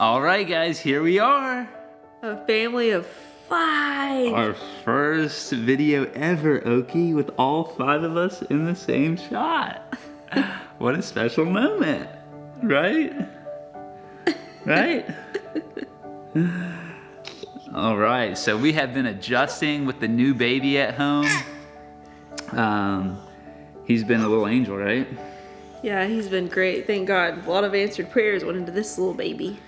All right, guys, here we are. A family of 5. Our first video ever, Oki, with all 5 of us in the same shot. What a special moment, right? Right? All right, so we have been adjusting with the new baby at home. He's been a little angel, right? Yeah, he's been great. Thank God. A lot of answered prayers went into this little baby.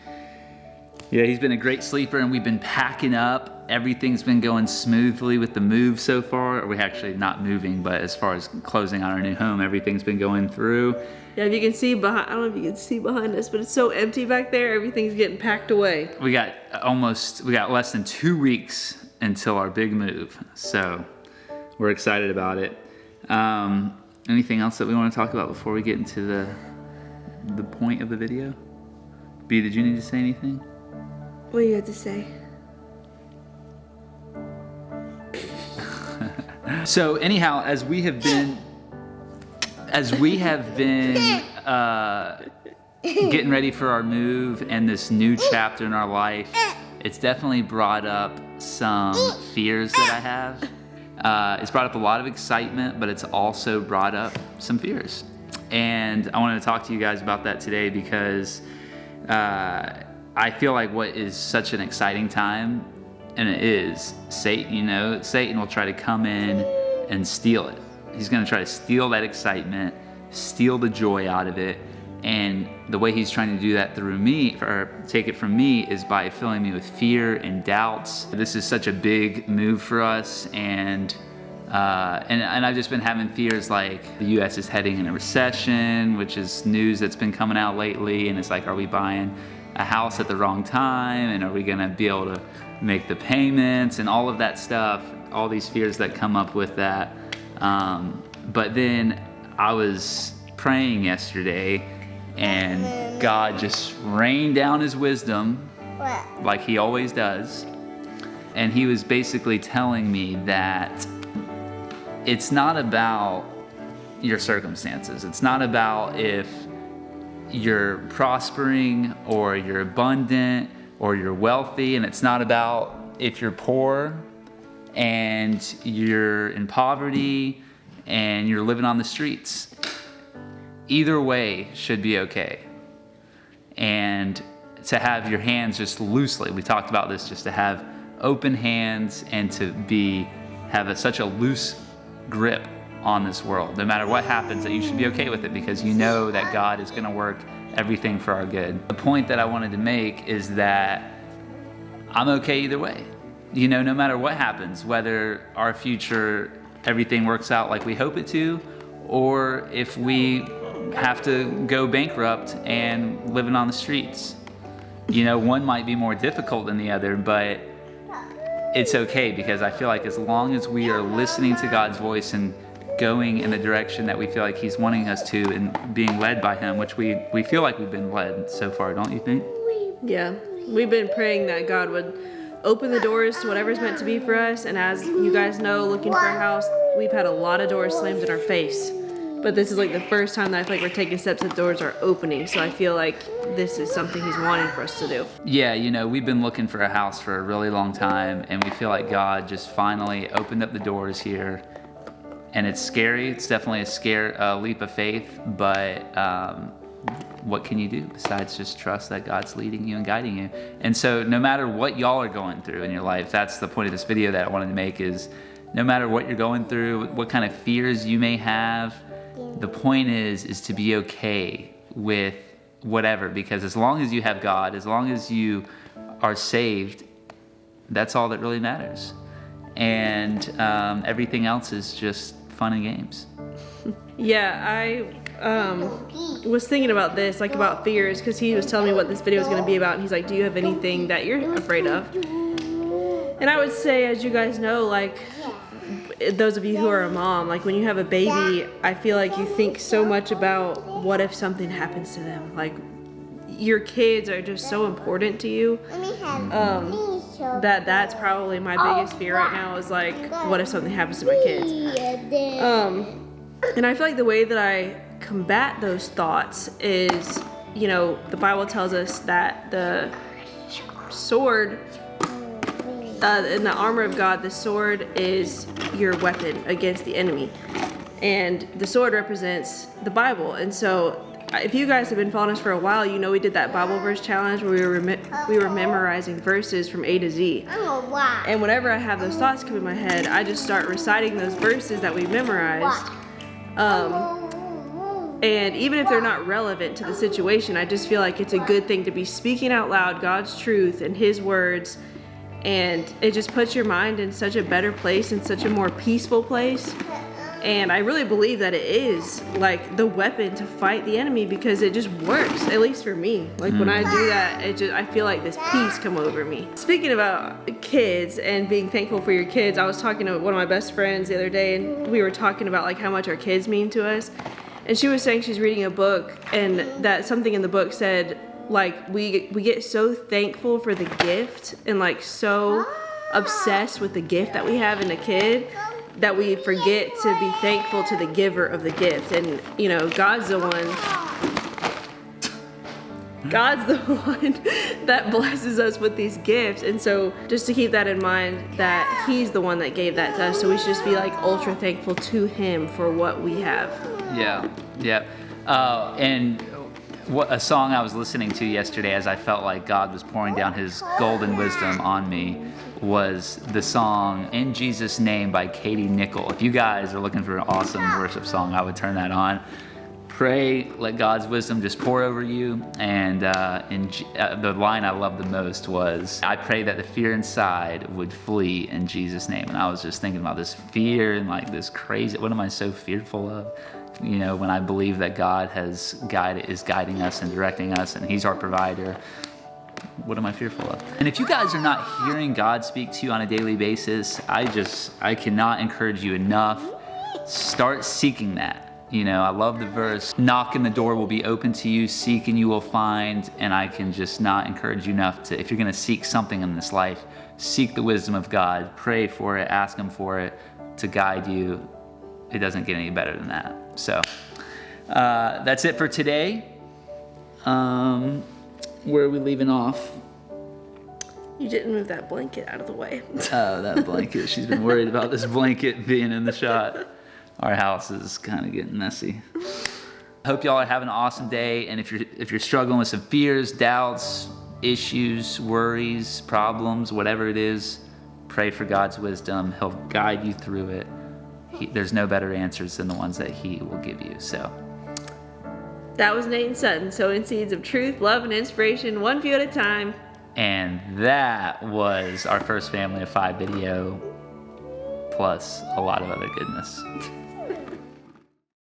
Yeah, he's been a great sleeper, and we've been packing up. Everything's been going smoothly with the move so far. We're actually not moving, but as far as closing on our new home, everything's been going through. Yeah, if you can see behind, I don't know if you can see behind us, but it's so empty back there. Everything's getting packed away. We got less than 2 weeks until our big move, so we're excited about it. Anything else that we want to talk about before we get into the point of the video? B, did you need to say anything? What do you have to say? So anyhow, as we have been getting ready for our move and this new chapter in our life, it's definitely brought up some fears that I have. It's brought up a lot of excitement, but it's also brought up some fears. And I wanted to talk to you guys about that today because I feel like what is such an exciting time, and it is, Satan will try to come in and steal it. He's going to try to steal that excitement, steal the joy out of it. And the way he's trying to do that through me, or take it from me, is by filling me with fear and doubts. This is such a big move for us, and I've just been having fears like the U.S. is heading in a recession, which is news that's been coming out lately. And it's like, are we buying a house at the wrong time? And are we gonna be able to make the payments and all of that stuff? All these fears that come up with that. But then I was praying yesterday, and God just rained down his wisdom like he always does. And he was basically telling me that it's not about your circumstances. It's not about if you're prospering or you're abundant or you're wealthy, and it's not about if you're poor and you're in poverty and you're living on the streets. Either way should be okay. And to have your hands just loosely, we talked about this, just to have open hands and to have such a loose grip on this world. No matter what happens, that you should be okay with it because you know that God is going to work everything for our good. The point that I wanted to make is that I'm okay either way. No matter what happens, whether our future, everything works out like we hope it to, or if we have to go bankrupt and living on the streets. One might be more difficult than the other, but it's okay because I feel like as long as we are listening to God's voice and going in the direction that we feel like he's wanting us to and being led by him, which we feel like we've been led so far, don't you think? Yeah, we've been praying that God would open the doors to whatever's meant to be for us. And as you guys know, looking for a house, we've had a lot of doors slammed in our face. But this is like the first time that I feel like we're taking steps that doors are opening. So I feel like this is something he's wanting for us to do. Yeah, we've been looking for a house for a really long time, and we feel like God just finally opened up the doors here. And it's scary. It's definitely a leap of faith. But what can you do besides just trust that God's leading you and guiding you? And so no matter what y'all are going through in your life, that's the point of this video that I wanted to make, is no matter what you're going through, what kind of fears you may have, the point is to be okay with whatever, because as long as you have God, as long as you are saved, that's all that really matters. And everything else is just fun and games. Yeah, I was thinking about this, like about fears, because he was telling me what this video is going to be about, and he's like, do you have anything that you're afraid of? And I would say, as you guys know, like, those of you who are a mom, like when you have a baby, I feel like you think so much about what if something happens to them. Like, your kids are just so important to you. That's probably my biggest fear right now, is like, what if something happens to my kids? And I feel like the way that I combat those thoughts is you know, the Bible tells us that the sword, in the armor of God, the sword is your weapon against the enemy. And the sword represents the Bible. And so if you guys have been following us for a while, you know we did that Bible verse challenge where we were memorizing verses from A to Z. And whenever I have those thoughts come in my head, I just start reciting those verses that we memorized. And even if they're not relevant to the situation, I just feel like it's a good thing to be speaking out loud God's truth and His words. And it just puts your mind in such a better place, in such a more peaceful place. And I really believe that it is like the weapon to fight the enemy, because it just works, at least for me. Like when I do that, I feel like this peace come over me. Speaking about kids and being thankful for your kids, I was talking to one of my best friends the other day, and we were talking about like how much our kids mean to us. And she was saying she's reading a book, and that something in the book said like we get so thankful for the gift and like so obsessed with the gift that we have in a kid that we forget to be thankful to the giver of the gift. And you know, God's the one that blesses us with these gifts. And so just to keep that in mind, that He's the one that gave that to us, so we should just be like ultra thankful to Him for what we have. Yeah. And what a song I was listening to yesterday as I felt like God was pouring down His golden wisdom on me was the song In Jesus' Name by Katie Nichol. If you guys are looking for an awesome worship song, I would turn that on. Pray, let God's wisdom just pour over you. And the line I loved the most was, I pray that the fear inside would flee in Jesus' name. And I was just thinking about this fear and like this crazy, what am I so fearful of? You know, when I believe that God is guiding us and directing us, and He's our provider, what am I fearful of? And if you guys are not hearing God speak to you on a daily basis, I cannot encourage you enough. Start seeking that. You know, I love the verse, knock and the door will be open to you, seek and you will find. And I can just not encourage you enough to, if you're going to seek something in this life, seek the wisdom of God, pray for it, ask Him for it to guide you. It doesn't get any better than that. So that's it for today. Where are we leaving off? You didn't move that blanket out of the way. Oh, that blanket. She's been worried about this blanket being in the shot. Our house is kind of getting messy. I hope y'all are having an awesome day. And if you're struggling with some fears, doubts, issues, worries, problems, whatever it is, pray for God's wisdom. He'll guide you through it. There's no better answers than the ones that He will give you. So that was Nate and Sutton, sowing seeds of truth, love, and inspiration, one view at a time. And that was our first Family of 5 video, plus a lot of other goodness.